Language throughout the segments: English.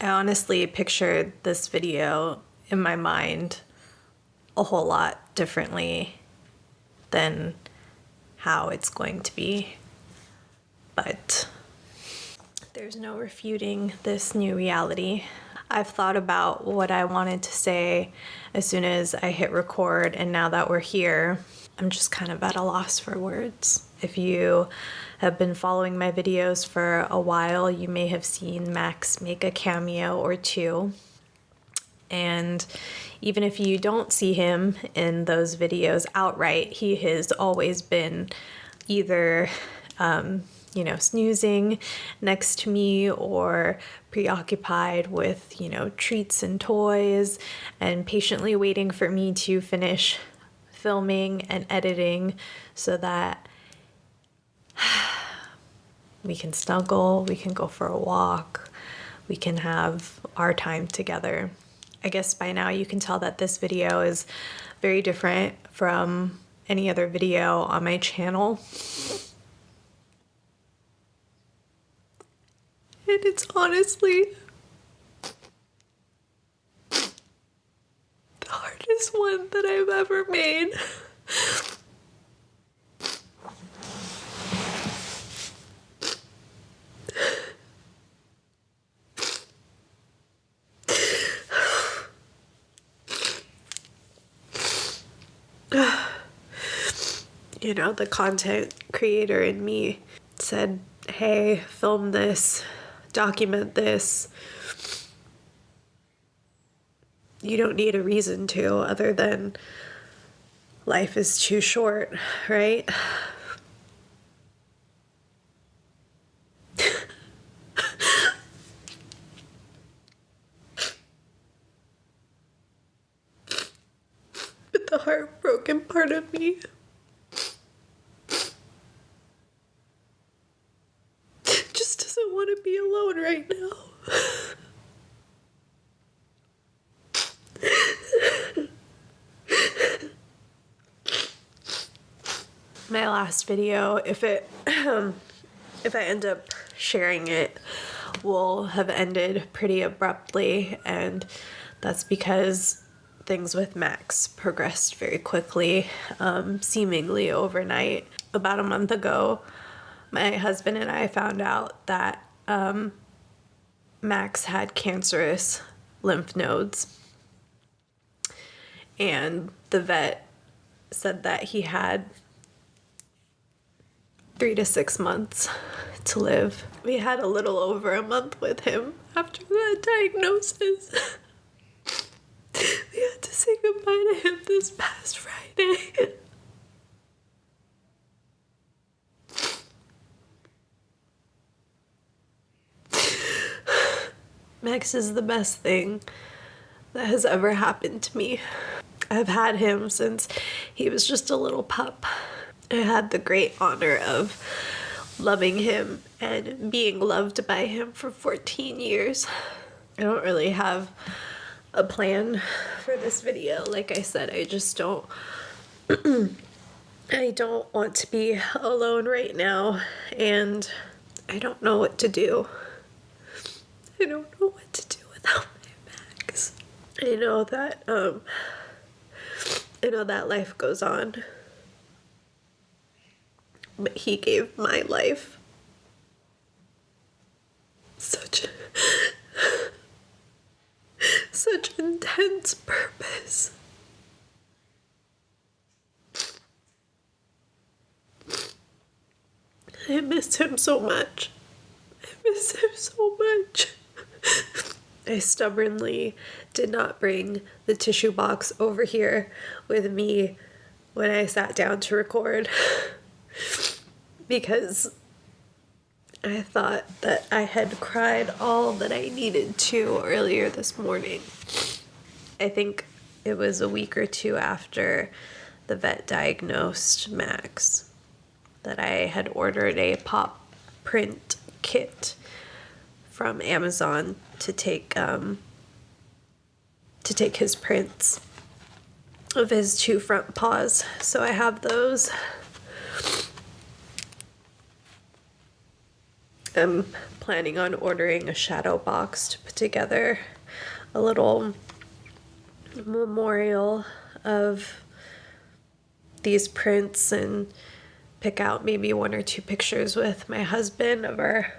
I honestly pictured this video in my mind a whole lot differently than how it's going to be. But there's no refuting this new reality. I've thought about what I wanted to say as soon as I hit record, and now that we're here, I'm just kind of at a loss for words. If you have been following my videos for a while, you may have seen Max make a cameo or two. And even if you don't see him in those videos outright, he has always been either snoozing next to me or preoccupied with, treats and toys and patiently waiting for me to finish filming and editing so that we can snuggle, we can go for a walk, we can have our time together. I guess by now you can tell that this video is very different from any other video on my channel. And it's honestly the hardest one that I've ever made. The content creator in me said, hey, film this, document this. You don't need a reason to other than life is too short, right? But the heartbroken part of me just doesn't want to be alone right now. My last video, if I end up sharing it, will have ended pretty abruptly, and that's because things with Max progressed very quickly, seemingly overnight. About a month ago, my husband and I found out that Max had cancerous lymph nodes, and the vet said that he had 3 to 6 months to live. We had a little over a month with him after that diagnosis. We had to say goodbye to him this past Friday. Max is the best thing that has ever happened to me. I've had him since he was just a little pup. I had the great honor of loving him and being loved by him for 14 years. I don't really have a plan for this video. Like I said, I just don't I don't want to be alone right now, and I don't know what to do. I don't know what to do without my Max. I know that life goes on. But he gave my life such intense purpose. I miss him so much. I stubbornly did not bring the tissue box over here with me when I sat down to record because I thought that I had cried all that I needed to earlier this morning. I think it was a week or two after the vet diagnosed Max that I had ordered a pop print kit from Amazon to take his prints of his 2 front paws. So I have those. I'm planning on ordering a shadow box to put together a little memorial of these prints and pick out maybe 1 or 2 pictures with my husband of our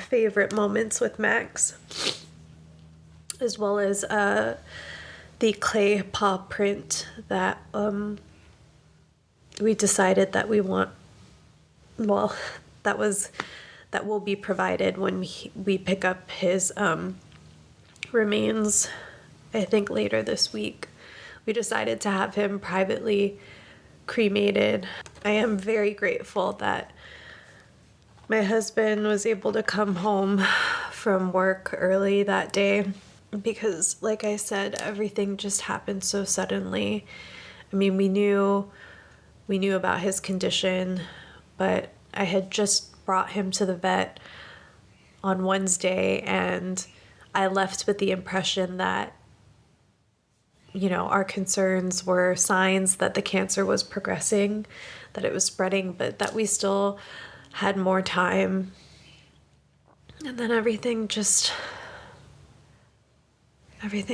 favorite moments with Max, as well as the clay paw print that we decided that we want, well, that will be provided when we pick up his remains, I think later this week. We decided to have him privately cremated. I am very grateful that my husband was able to come home from work early that day because, like I said, everything just happened so suddenly. I mean, we knew about his condition, but I had just brought him to the vet on Wednesday, and I left with the impression that, you know, our concerns were signs that the cancer was progressing, that it was spreading, but that we still had more time. And then everything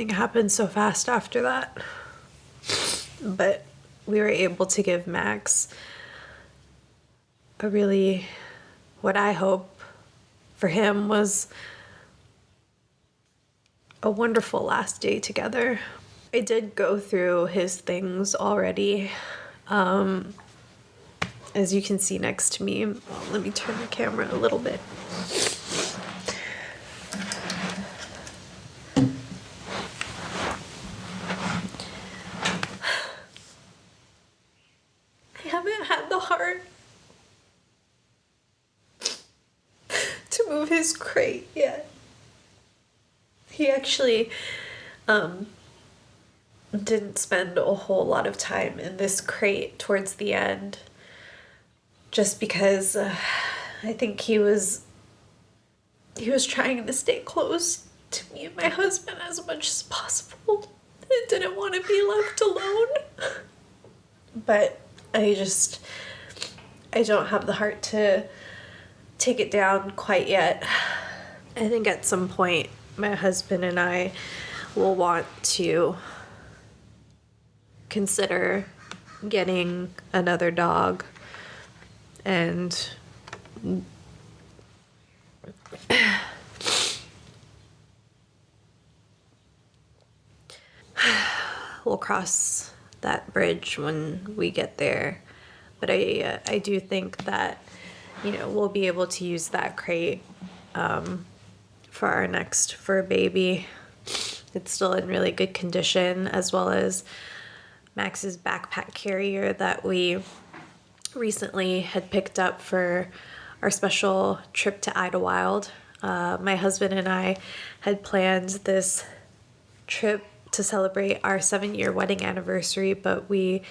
happened so fast after that. But we were able to give Max a really, what I hope for him was a wonderful last day together. I did go through his things already. As you can see next to me, let me turn the camera a little bit. I haven't had the heart to move his crate yet. He actually didn't spend a whole lot of time in this crate towards the end, just because I think he was trying to stay close to me and my husband as much as possible. I didn't want to be left alone. But I don't have the heart to take it down quite yet. I think at some point my husband and I will want to consider getting another dog, and we'll cross that bridge when we get there. But I do think that, you know, we'll be able to use that crate for our next fur baby. It's still in really good condition, as well as Max's backpack carrier that we recently had picked up for our special trip to Idlewild. My husband and I had planned this trip to celebrate our 7-year wedding anniversary, but we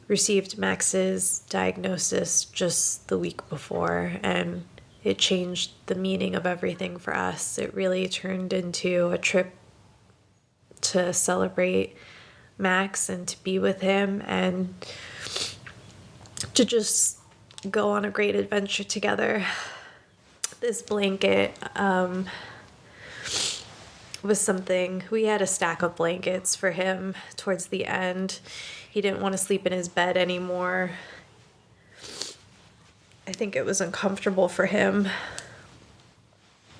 received Max's diagnosis just the week before, and it changed the meaning of everything for us. It really turned into a trip to celebrate Max and to be with him and to just go on a great adventure together. This blanket was something, we had a stack of blankets for him towards the end. He didn't want to sleep in his bed anymore. I think it was uncomfortable for him.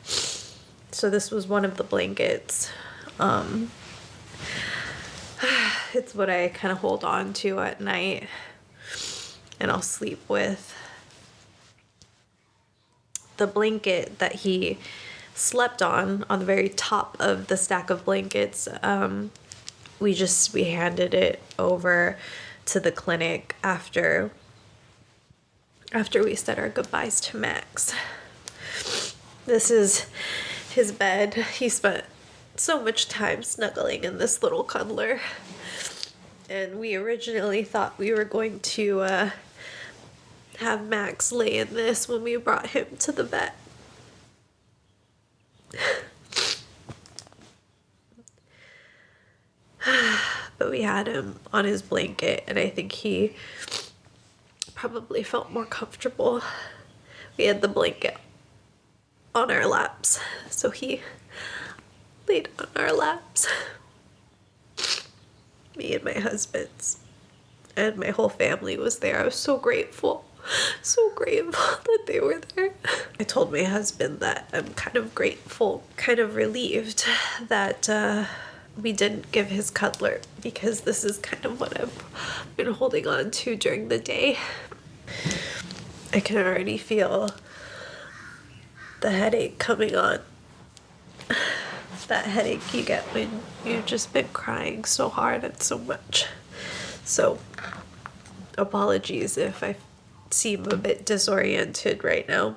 So this was one of the blankets. It's what I kind of hold on to at night and I'll sleep with. The blanket that he slept on the very top of the stack of blankets, we handed it over to the clinic after we said our goodbyes to Max. This is his bed. He spent so much time snuggling in this little cuddler. And we originally thought we were going to have Max lay in this when we brought him to the vet. But we had him on his blanket, and I think he probably felt more comfortable. We had the blanket on our laps. So he laid on our laps. Me and my husband's. And my whole family was there. I was so grateful. So grateful that they were there. I told my husband that I'm kind of grateful, kind of relieved that we didn't give his cutler, because this is kind of what I've been holding on to during the day. I can already feel the headache coming on. That headache you get when you've just been crying so hard and so much. So, apologies if I seem a bit disoriented right now.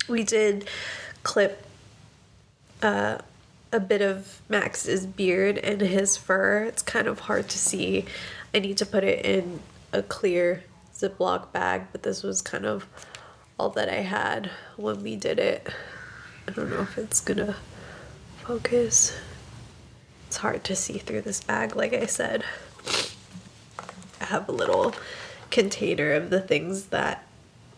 We did clip a bit of Max's beard and his fur. It's kind of hard to see. I need to put it in a clear Ziploc bag, but this was kind of all that I had when we did it. I don't know if it's gonna focus. It's hard to see through this bag, like I said. I have a little container of the things that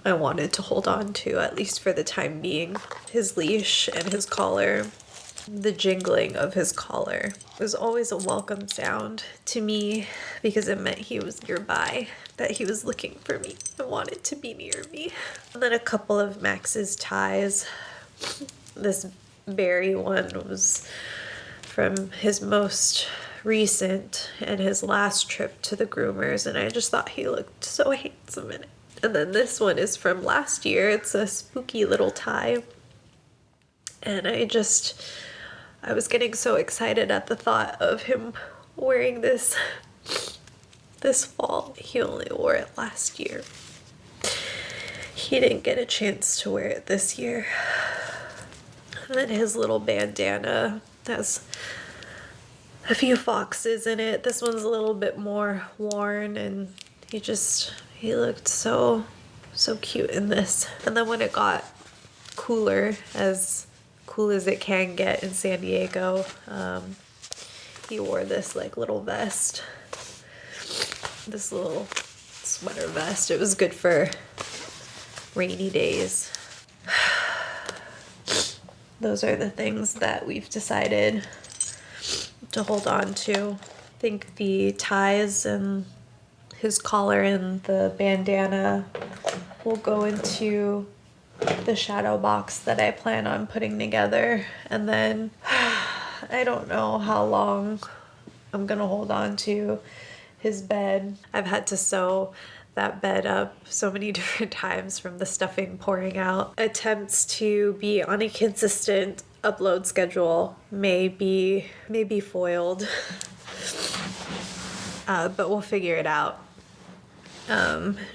I wanted to hold on to, at least for the time being. His leash and his collar. The jingling of his collar was always a welcome sound to me, because it meant he was nearby, that he was looking for me and wanted to be near me. And then a couple of Max's ties. This berry one was from his most recent and his last trip to the groomers, and I just thought he looked so handsome in it. And then this one is from last year. It's a spooky little tie, and I was getting so excited at the thought of him wearing this fall. He only wore it last year. He didn't get a chance to wear it this year. And then his little bandana has a few foxes in it. This one's a little bit more worn, and he looked so cute in this. And then when it got cooler, as cool as it can get in San Diego, he wore this like little vest, this little sweater vest. It was good for rainy days. Those are the things that we've decided to hold on to. I think the ties and his collar and the bandana will go into the shadow box that I plan on putting together. And then I don't know how long I'm gonna hold on to his bed. I've had to sew that bed up so many different times from the stuffing pouring out. Attempts to be on a consistent upload schedule may be foiled, but we'll figure it out.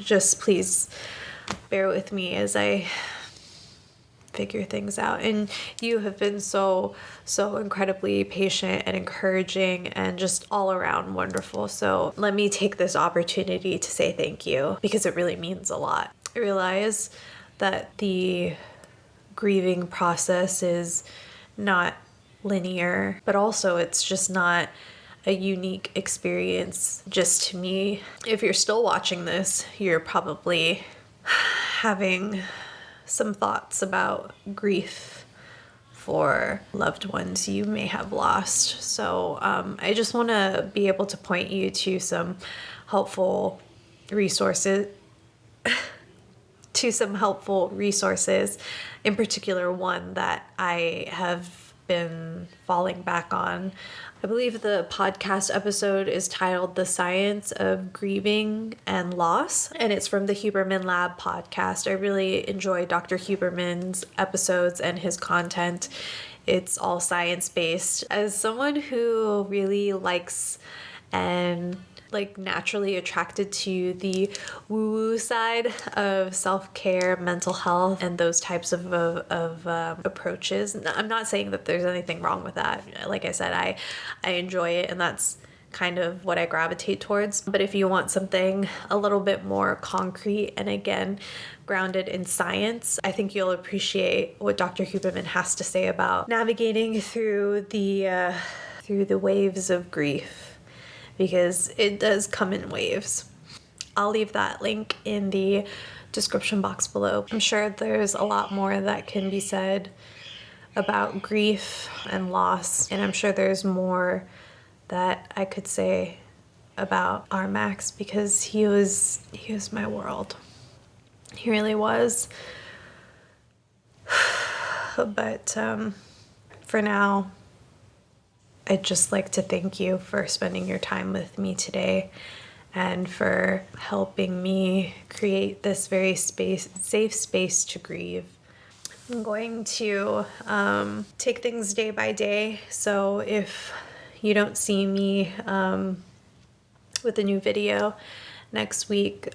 Just please bear with me as I figure things out. And you have been so incredibly patient and encouraging and just all around wonderful. So let me take this opportunity to say thank you, because it really means a lot. I realize that the grieving process is not linear, but also it's just not a unique experience just to me. If you're still watching this, you're probably having some thoughts about grief for loved ones you may have lost. So I just want to be able to point you to some helpful resources, in particular one that I have been falling back on. I believe the podcast episode is titled The Science of Grieving and Loss, and it's from the Huberman Lab podcast. I really enjoy Dr. Huberman's episodes and his content. It's all science-based. As someone who really likes and naturally attracted to the woo-woo side of self-care, mental health, and those types of approaches. I'm not saying that there's anything wrong with that. Like I said, I enjoy it, and that's kind of what I gravitate towards. But if you want something a little bit more concrete and again grounded in science, I think you'll appreciate what Dr. Huberman has to say about navigating through the waves of grief, because it does come in waves. I'll leave that link in the description box below. I'm sure there's a lot more that can be said about grief and loss, and I'm sure there's more that I could say about our Max, because he was my world. He really was. But for now, I'd just like to thank you for spending your time with me today and for helping me create this very safe space to grieve. I'm going to take things day by day, so if you don't see me with a new video next week,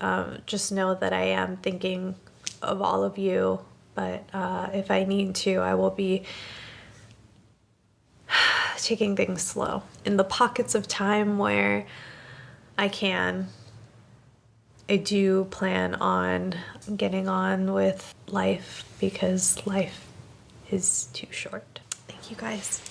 just know that I am thinking of all of you, but if I need to, I will be taking things slow. In the pockets of time where I can, I do plan on getting on with life, because life is too short. Thank you guys.